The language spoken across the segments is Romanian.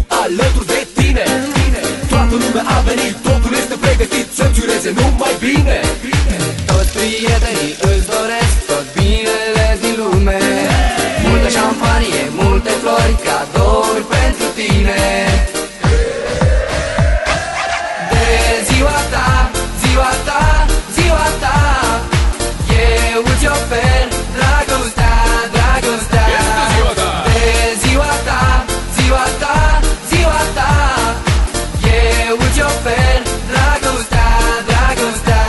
alături de tine. Toată lumea a venit, totul este pregătit să-ți ureze numai bine. Toți prietenii îți doresc tot binele din lume. Multă șampanie, multe flori, cadouri pentru tine. De ziua ta, ziua ta, ziua ta, eu îți ofer dragostea, dragostea. De ziua ta, ziua ta, ziua ta, eu îți ofer dragostea, dragostea.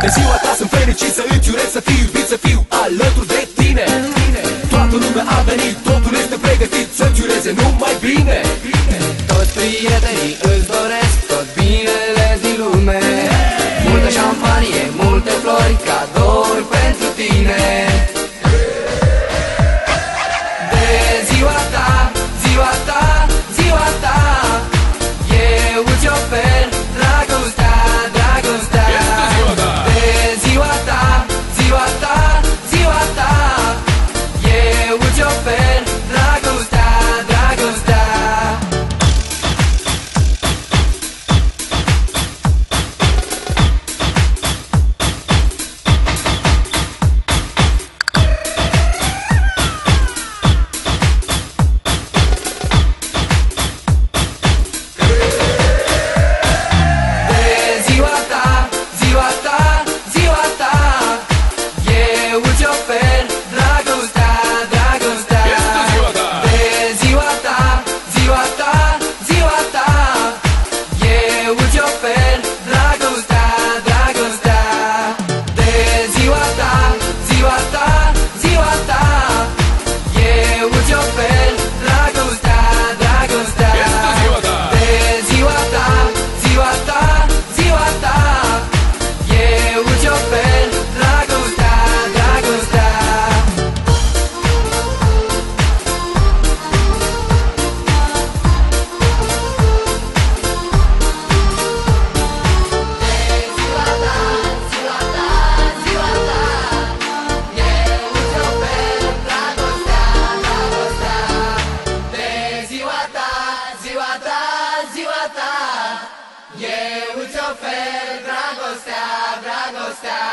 De ziua ta sunt fericit să îți urez să fii iubit, să fiu alături de tine. Toată lumea a venit, totul este pregătit să-ți ureze numai bine. Toți prietenii îți doresc tot binele din lume. Multă șampanie, multe flori, cadouri pentru tine. De ziua ta, ziua ta, ziua ta, eu îți ofer dragostea, dragostea. De ziua ta, ziua ta, ziua ta, eu îți ofer dragostea, dragostea. Eu îți ofer dragostea, dragostea.